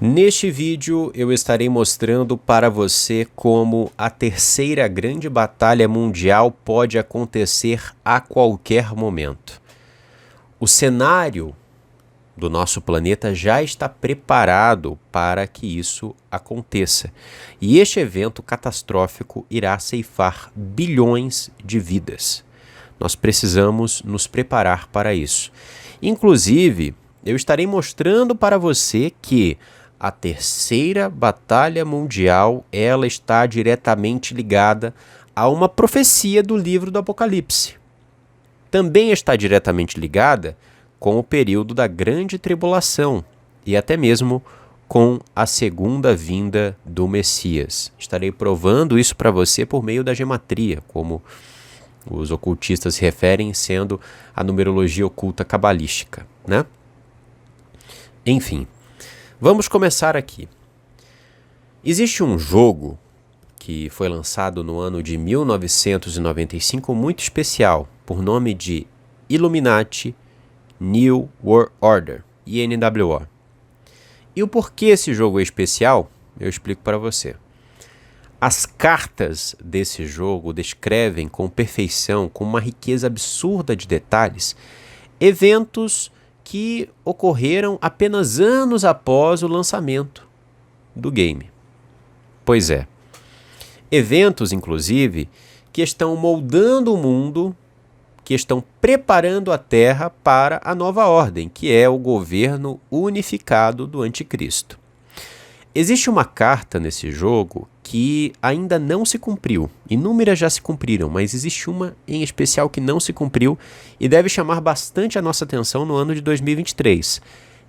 Neste vídeo eu estarei mostrando para você como a terceira grande batalha mundial pode acontecer a qualquer momento. O cenário do nosso planeta já está preparado para que isso aconteça. E este evento catastrófico irá ceifar bilhões de vidas. Nós precisamos nos preparar para isso. Inclusive, eu estarei mostrando para você que a terceira batalha mundial, ela está diretamente ligada a uma profecia do livro do Apocalipse. Também está diretamente ligada com o período da grande tribulação e até mesmo com a segunda vinda do Messias. Estarei provando isso para você por meio da gematria, como os ocultistas se referem, sendo a numerologia oculta cabalística, né? Enfim, vamos começar aqui. Existe um jogo que foi lançado no ano de 1995 muito especial, por nome de Illuminati New World Order, INWO. E o porquê esse jogo é especial, eu explico para você. As cartas desse jogo descrevem com perfeição, com uma riqueza absurda de detalhes, eventos que ocorreram apenas anos após o lançamento do game. Pois é, eventos, inclusive, que estão moldando o mundo, que estão preparando a Terra para a nova ordem, que é o governo unificado do Anticristo. Existe uma carta nesse jogo que ainda não se cumpriu. Inúmeras já se cumpriram, mas existe uma em especial que não se cumpriu e deve chamar bastante a nossa atenção no ano de 2023,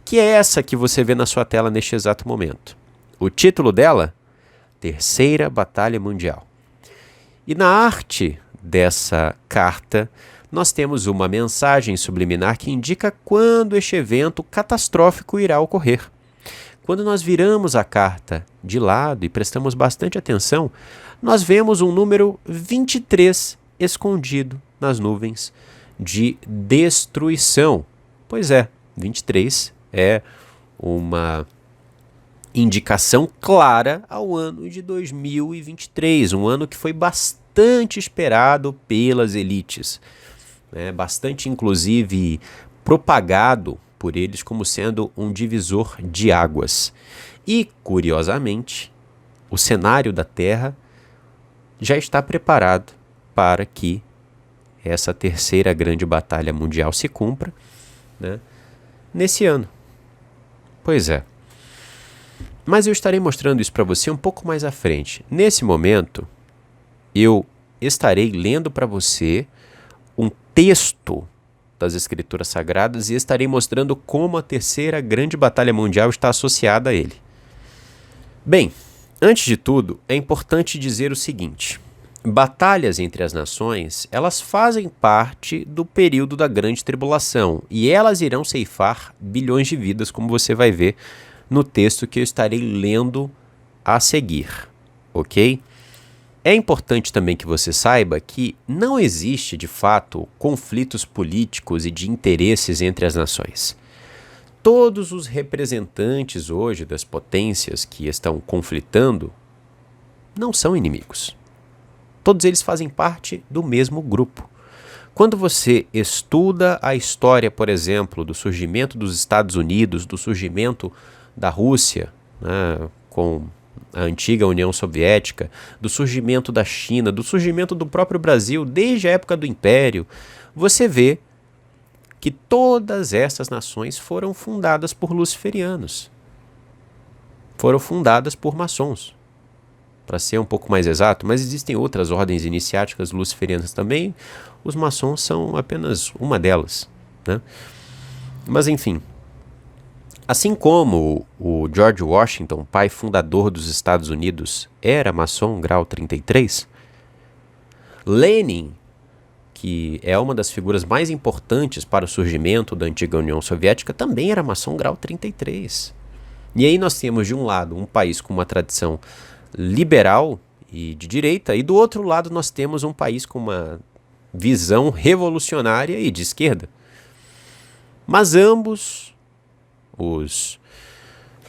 que é essa que você vê na sua tela neste exato momento. O título dela? Terceira Batalha Mundial. E na arte dessa carta, nós temos uma mensagem subliminar que indica quando este evento catastrófico irá ocorrer. Quando nós viramos a carta de lado e prestamos bastante atenção, nós vemos um número 23 escondido nas nuvens de destruição. Pois é, 23 é uma indicação clara ao ano de 2023, um ano que foi bastante esperado pelas elites, né? Bastante, inclusive, propagado por eles como sendo um divisor de águas. E, curiosamente, o cenário da Terra já está preparado para que essa terceira grande batalha mundial se cumpra, né, nesse ano. Pois é. Mas eu estarei mostrando isso para você um pouco mais à frente. Nesse momento, eu estarei lendo para você um texto das Escrituras Sagradas e estarei mostrando como a terceira grande batalha mundial está associada a ele. Bem, antes de tudo, é importante dizer o seguinte: batalhas entre as nações, elas fazem parte do período da grande tribulação e elas irão ceifar bilhões de vidas, como você vai ver no texto que eu estarei lendo a seguir, ok? É importante também que você saiba que não existe, de fato, conflitos políticos e de interesses entre as nações. Todos os representantes hoje das potências que estão conflitando não são inimigos. Todos eles fazem parte do mesmo grupo. Quando você estuda a história, por exemplo, do surgimento dos Estados Unidos, do surgimento da Rússia, né, com a antiga União Soviética, do surgimento da China, do surgimento do próprio Brasil, desde a época do Império, você vê que todas essas nações foram fundadas por luciferianos. Foram fundadas por maçons, para ser um pouco mais exato, mas existem outras ordens iniciáticas luciferianas também, os maçons são apenas uma delas, né? Mas enfim, assim como o George Washington, pai fundador dos Estados Unidos, era maçom grau 33, Lenin, que é uma das figuras mais importantes para o surgimento da antiga União Soviética, também era maçom grau 33. E aí nós temos de um lado um país com uma tradição liberal e de direita, e do outro lado nós temos um país com uma visão revolucionária e de esquerda. Mas ambos os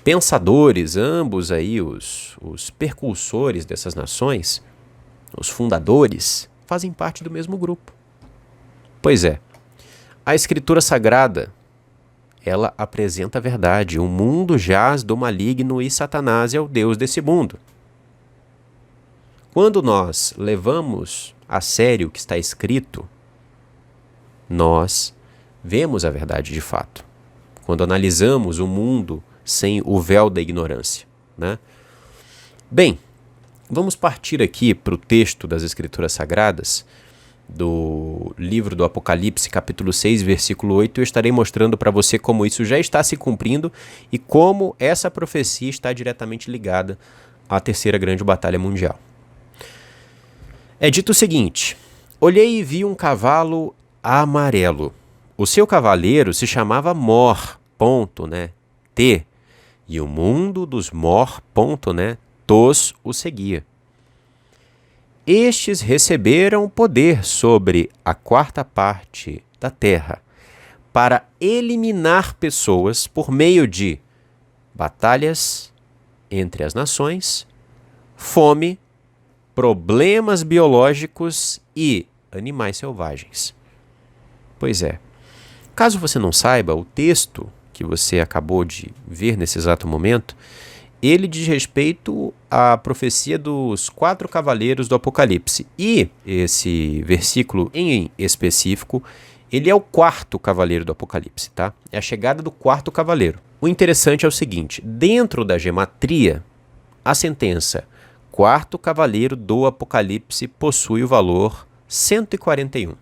pensadores, ambos aí os precursores dessas nações, os fundadores, fazem parte do mesmo grupo. Pois é, a Escritura Sagrada, ela apresenta a verdade. O mundo jaz do maligno e Satanás é o Deus desse mundo. Quando nós levamos a sério o que está escrito, nós vemos a verdade de fato. Quando analisamos o mundo sem o véu da ignorância, né? Bem, vamos partir aqui para o texto das Escrituras Sagradas, do livro do Apocalipse, capítulo 6, versículo 8. Eu estarei mostrando para você como isso já está se cumprindo e como essa profecia está diretamente ligada à terceira grande batalha mundial. É dito o seguinte: olhei e vi um cavalo amarelo. O seu cavaleiro se chamava Mor, ponto, né? T. E o mundo dos Mor, ponto, né? Tos o seguia. Estes receberam poder sobre a quarta parte da terra para eliminar pessoas por meio de batalhas entre as nações, fome, problemas biológicos e animais selvagens. Pois é. Caso você não saiba, o texto que você acabou de ver nesse exato momento, ele diz respeito à profecia dos 4 cavaleiros do Apocalipse. E esse versículo em específico, ele é o 4º cavaleiro do Apocalipse, tá? É a chegada do 4º cavaleiro. O interessante é o seguinte: dentro da gematria, a sentença 4º cavaleiro do Apocalipse possui o valor 141.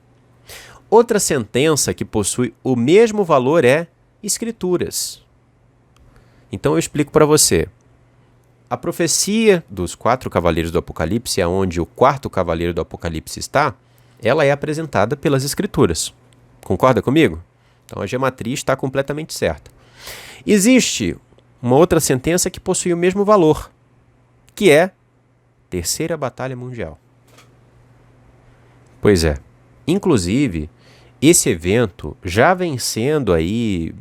Outra sentença que possui o mesmo valor é Escrituras. Então eu explico para você. A profecia dos 4 cavaleiros do Apocalipse, aonde o 4º cavaleiro do Apocalipse está, ela é apresentada pelas Escrituras. Concorda comigo? Então a gematria está completamente certa. Existe uma outra sentença que possui o mesmo valor, que é Terceira Batalha Mundial. Pois é. Inclusive, esse evento já vem sendo aí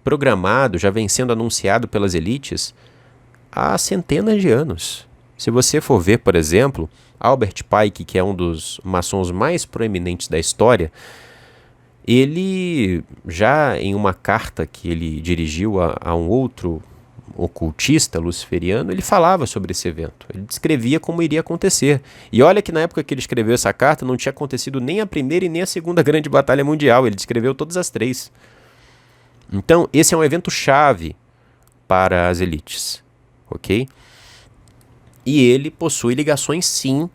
programado, já vem sendo anunciado pelas elites há centenas de anos. Se você for ver, por exemplo, Albert Pike, que é um dos maçons mais proeminentes da história, ele já em uma carta que ele dirigiu a um outro ocultista luciferiano, ele falava sobre esse evento. Ele descrevia como iria acontecer. E olha que na época que ele escreveu essa carta não tinha acontecido nem a primeira e nem a segunda grande batalha mundial. Ele descreveu todas as 3. Então, esse é um evento chave para as elites, ok? E ele possui ligações, sim,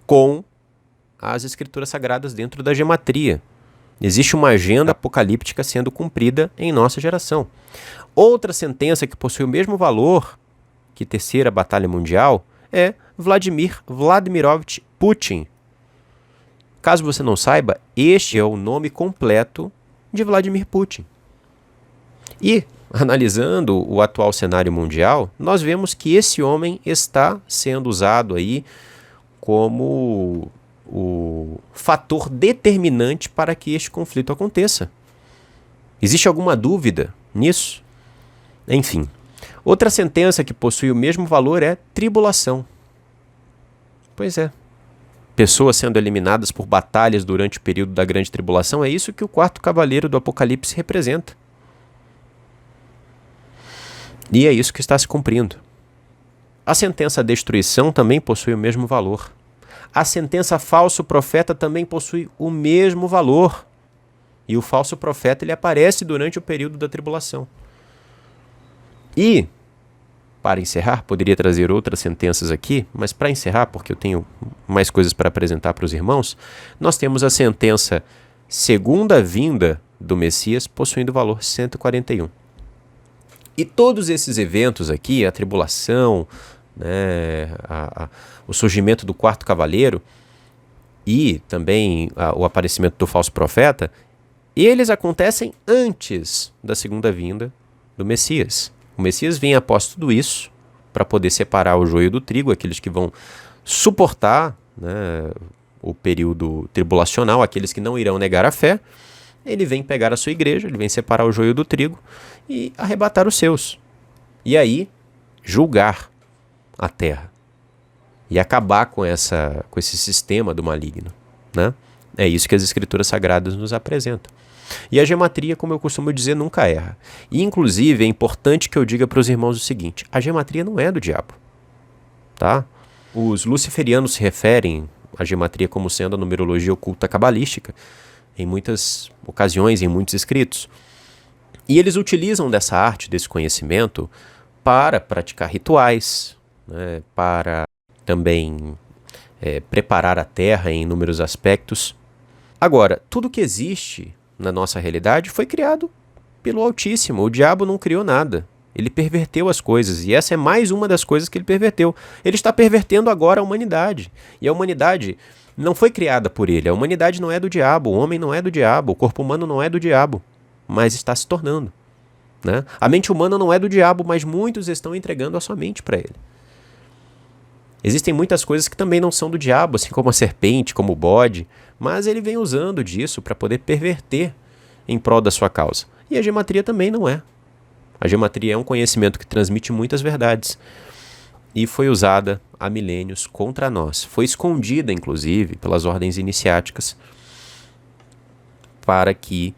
com as Escrituras Sagradas dentro da gematria. Existe uma agenda apocalíptica sendo cumprida em nossa geração. Outra sentença que possui o mesmo valor que Terceira Batalha Mundial é Vladimir Vladimirovich Putin. Caso você não saiba, este é o nome completo de Vladimir Putin. E, analisando o atual cenário mundial, nós vemos que esse homem está sendo usado aí como o fator determinante para que este conflito aconteça. Existe alguma dúvida nisso? Enfim, outra sentença que possui o mesmo valor é tribulação. Pois é. Pessoas sendo eliminadas por batalhas durante o período da grande tribulação, é isso que o 4º cavaleiro do Apocalipse representa. E é isso que está se cumprindo. A sentença destruição também possui o mesmo valor. A sentença falso profeta também possui o mesmo valor. E o falso profeta ele aparece durante o período da tribulação. E, para encerrar, poderia trazer outras sentenças aqui, mas para encerrar, porque eu tenho mais coisas para apresentar para os irmãos, nós temos a sentença segunda vinda do Messias possuindo o valor 141. E todos esses eventos aqui, a tribulação, né, o surgimento do 4º cavaleiro e também o aparecimento do falso profeta, eles acontecem antes da segunda vinda do Messias. O Messias vem após tudo isso para poder separar o joio do trigo, aqueles que vão suportar, né, o período tribulacional, aqueles que não irão negar a fé. Ele vem pegar a sua igreja, ele vem separar o joio do trigo e arrebatar os seus. E aí, julgar a Terra e acabar com esse sistema do maligno, né? É isso que as escrituras sagradas nos apresentam. E a gematria, como eu costumo dizer, nunca erra. E, inclusive, é importante que eu diga para os irmãos o seguinte: a gematria não é do diabo, tá? Os luciferianos se referem à gematria como sendo a numerologia oculta cabalística, em muitas ocasiões, em muitos escritos. E eles utilizam dessa arte, desse conhecimento, para praticar rituais, né, para também preparar a Terra em inúmeros aspectos. Agora, tudo que existe na nossa realidade foi criado pelo Altíssimo. O diabo não criou nada. Ele perverteu as coisas, e essa é mais uma das coisas que ele perverteu. Ele está pervertendo agora a humanidade. E a humanidade não foi criada por ele. A humanidade não é do diabo, o homem não é do diabo, o corpo humano não é do diabo, mas está se tornando, né? A mente humana não é do diabo, mas muitos estão entregando a sua mente para ele. Existem muitas coisas que também não são do diabo, assim como a serpente, como o bode, mas ele vem usando disso para poder perverter em prol da sua causa. E a gematria também não é. A gematria é um conhecimento que transmite muitas verdades e foi usada há milênios contra nós. Foi escondida, inclusive, pelas ordens iniciáticas para que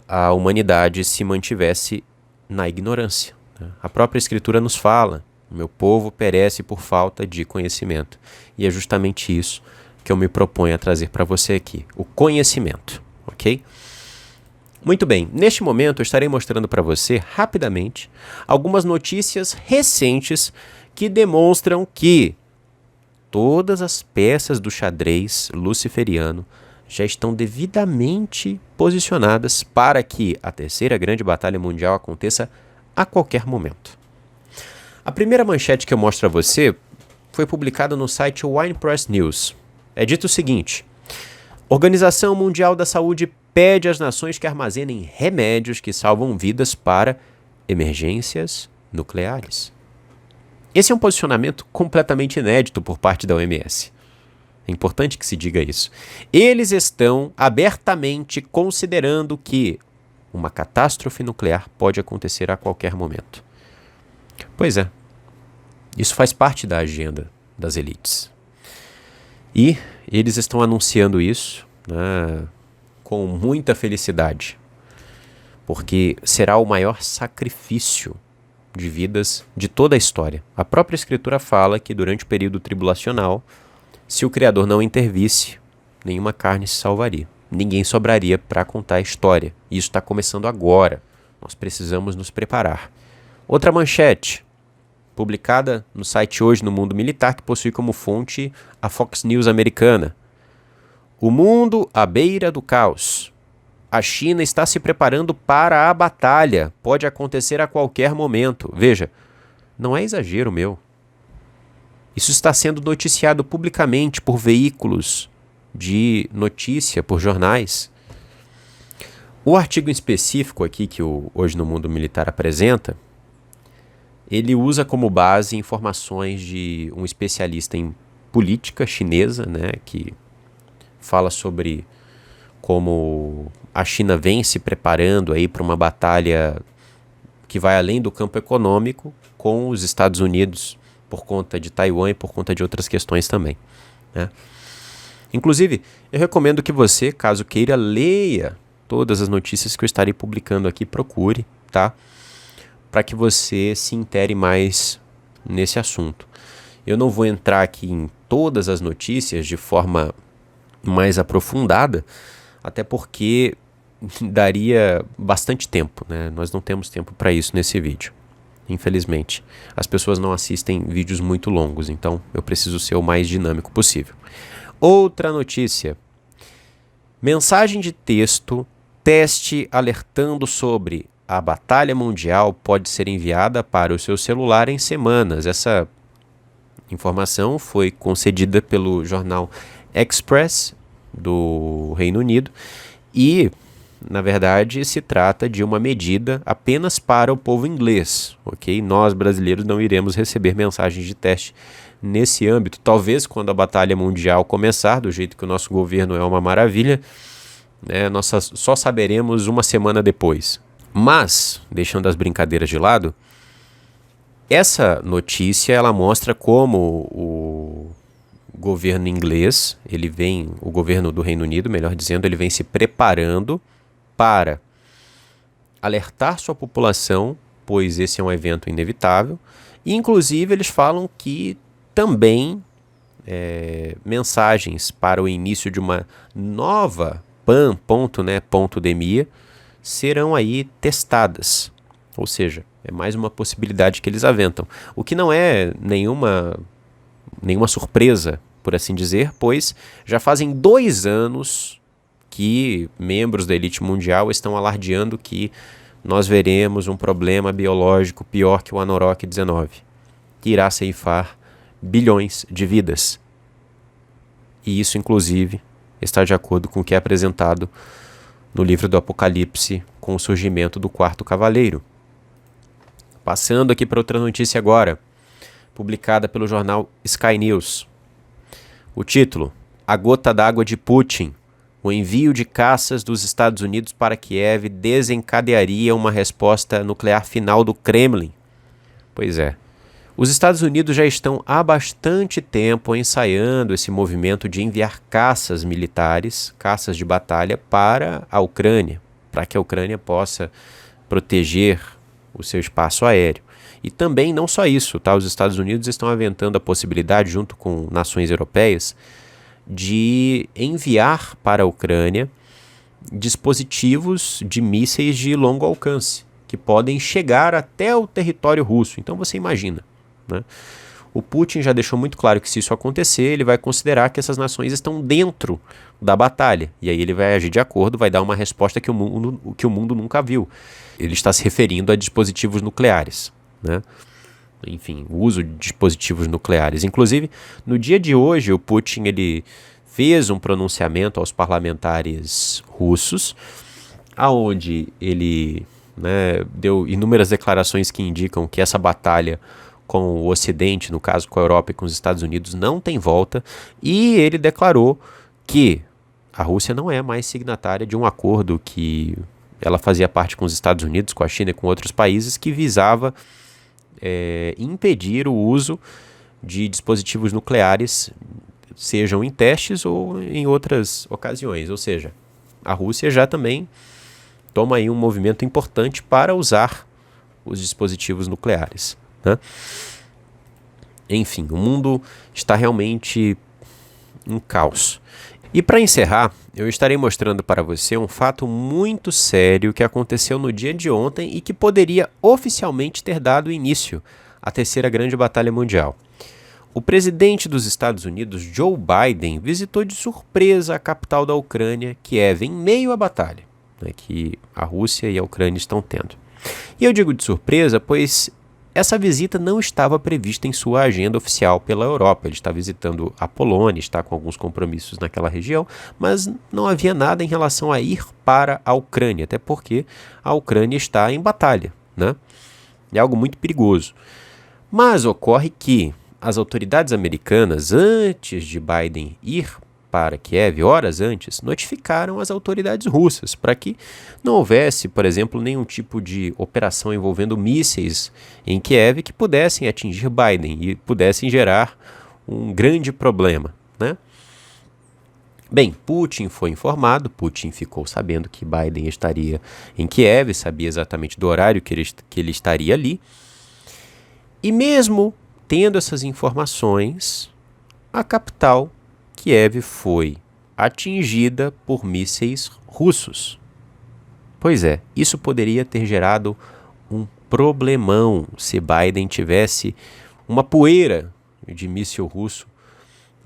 a humanidade se mantivesse na ignorância. A própria Escritura nos fala: o meu povo perece por falta de conhecimento. E é justamente isso que eu me proponho a trazer para você aqui, o conhecimento, ok? Muito bem, neste momento eu estarei mostrando para você, rapidamente, algumas notícias recentes que demonstram que todas as peças do xadrez luciferiano já estão devidamente posicionadas para que a terceira grande batalha mundial aconteça a qualquer momento. A primeira manchete que eu mostro a você foi publicada no site Wine Press News. É dito o seguinte: Organização Mundial da Saúde pede às nações que armazenem remédios que salvam vidas para emergências nucleares. Esse é um posicionamento completamente inédito por parte da OMS. É importante que se diga isso. Eles estão abertamente considerando que uma catástrofe nuclear pode acontecer a qualquer momento. Pois é, isso faz parte da agenda das elites. E eles estão anunciando isso, né, com muita felicidade, porque será o maior sacrifício de vidas de toda a história. A própria Escritura fala que durante o período tribulacional, se o Criador não intervisse, nenhuma carne se salvaria. Ninguém sobraria para contar a história. E isso está começando agora. Nós precisamos nos preparar. Outra manchete, publicada no site Hoje no Mundo Militar, que possui como fonte a Fox News americana. O mundo à beira do caos. A China está se preparando para a batalha. Pode acontecer a qualquer momento. Veja, não é exagero meu. Isso está sendo noticiado publicamente por veículos de notícia, por jornais. O artigo em específico aqui que o Hoje no Mundo Militar apresenta, ele usa como base informações de um especialista em política chinesa, né, que fala sobre como a China vem se preparando aí para uma batalha que vai além do campo econômico com os Estados Unidos, por conta de Taiwan e por conta de outras questões também, né? Inclusive, eu recomendo que você, caso queira, leia todas as notícias que eu estarei publicando aqui, procure, tá? Para que você se intere mais nesse assunto. Eu não vou entrar aqui em todas as notícias de forma mais aprofundada, até porque daria bastante tempo, né? Nós não temos tempo para isso nesse vídeo. Infelizmente, as pessoas não assistem vídeos muito longos, então eu preciso ser o mais dinâmico possível. Outra notícia. Mensagem de texto, teste alertando sobre a batalha mundial pode ser enviada para o seu celular em semanas. Essa informação foi concedida pelo jornal Express do Reino Unido e, na verdade, se trata de uma medida apenas para o povo inglês, ok? Nós, brasileiros, não iremos receber mensagens de teste nesse âmbito. Talvez quando a batalha mundial começar, do jeito que o nosso governo é uma maravilha, né, nós só saberemos uma semana depois. Mas, deixando as brincadeiras de lado, Essa notícia ela mostra como o governo inglês, o governo do Reino Unido, melhor dizendo, ele vem se preparando para alertar sua população, pois esse é um evento inevitável, e inclusive eles falam que também mensagens para o início de uma nova pandemia serão aí testadas, ou seja, é mais uma possibilidade que eles aventam, o que não é nenhuma surpresa, por assim dizer, pois já fazem 2 anos que membros da elite mundial estão alardeando que nós veremos um problema biológico pior que o Anorok 19, que irá ceifar bilhões de vidas. E isso, inclusive, está de acordo com o que é apresentado no livro do Apocalipse com o surgimento do quarto cavaleiro. Passando aqui para outra notícia agora, publicada pelo jornal Sky News. O título: A gota d'água de Putin. O envio de caças dos Estados Unidos para Kiev desencadearia uma resposta nuclear final do Kremlin. Pois é. Os Estados Unidos já estão há bastante tempo ensaiando esse movimento de enviar caças militares, caças de batalha, para a Ucrânia, para que a Ucrânia possa proteger o seu espaço aéreo. E também não só isso, tá? Os Estados Unidos estão aventando a possibilidade, junto com nações europeias, de enviar para a Ucrânia dispositivos de mísseis de longo alcance, que podem chegar até o território russo. Então você imagina, né? O Putin já deixou muito claro que se isso acontecer, ele vai considerar que essas nações estão dentro da batalha. E aí ele vai agir de acordo, vai dar uma resposta que o mundo nunca viu. Ele está se referindo a dispositivos nucleares, né? Enfim, o uso de dispositivos nucleares. Inclusive, no dia de hoje, o Putin ele fez um pronunciamento aos parlamentares russos, aonde ele, né, deu inúmeras declarações que indicam que essa batalha com o Ocidente, no caso com a Europa e com os Estados Unidos, não tem volta, e ele declarou que a Rússia não é mais signatária de um acordo que ela fazia parte com os Estados Unidos, com a China e com outros países, que visava impedir o uso de dispositivos nucleares, sejam em testes ou em outras ocasiões. Ou seja, a Rússia já também toma aí um movimento importante para usar os dispositivos nucleares, né? Enfim, o mundo está realmente um caos. E para encerrar, eu estarei mostrando para você um fato muito sério que aconteceu no dia de ontem e que poderia oficialmente ter dado início à terceira grande batalha mundial. O presidente dos Estados Unidos, Joe Biden, visitou de surpresa a capital da Ucrânia, Kiev, em meio à batalha, né, que a Rússia e a Ucrânia estão tendo. E eu digo de surpresa, pois essa visita não estava prevista em sua agenda oficial pela Europa. Ele está visitando a Polônia, está com alguns compromissos naquela região, mas não havia nada em relação a ir para a Ucrânia, até porque a Ucrânia está em batalha, né? É algo muito perigoso. Mas ocorre que as autoridades americanas, antes de Biden ir para Kiev, horas antes, notificaram as autoridades russas para que não houvesse, por exemplo, nenhum tipo de operação envolvendo mísseis em Kiev que pudessem atingir Biden e pudessem gerar um grande problema, né? Bem, Putin foi informado, Putin ficou sabendo que Biden estaria em Kiev, sabia exatamente do horário que ele estaria ali, e mesmo tendo essas informações, a capital Kiev foi atingida por mísseis russos. Pois é, isso poderia ter gerado um problemão se Biden tivesse uma poeira de míssil russo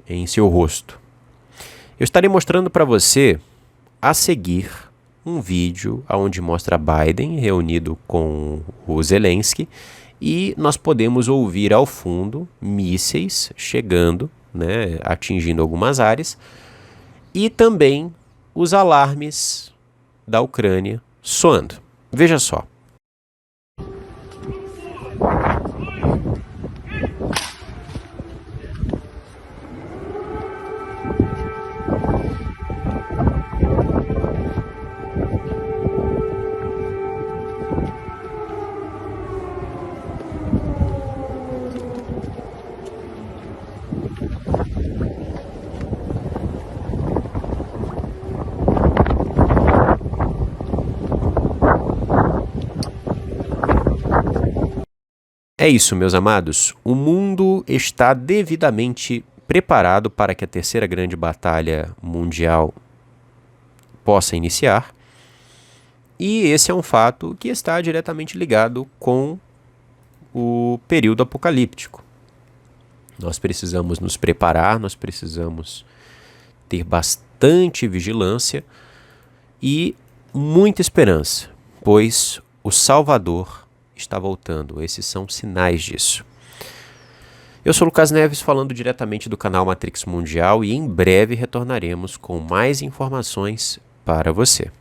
em seu rosto. Eu estarei mostrando para você a seguir um vídeo onde mostra Biden reunido com o Zelensky e nós podemos ouvir ao fundo mísseis chegando, né, atingindo algumas áreas, e também os alarmes da Ucrânia soando. Veja só. isso, meus amados. O mundo está devidamente preparado para que a terceira grande batalha mundial possa iniciar. E esse é um fato que está diretamente ligado com o período apocalíptico. Nós precisamos nos preparar, nós precisamos ter bastante vigilância e muita esperança, pois o Salvador está voltando. Esses são sinais disso. Eu sou Lucas Neves, falando diretamente do canal Matrix Mundial, e em breve retornaremos com mais informações para você.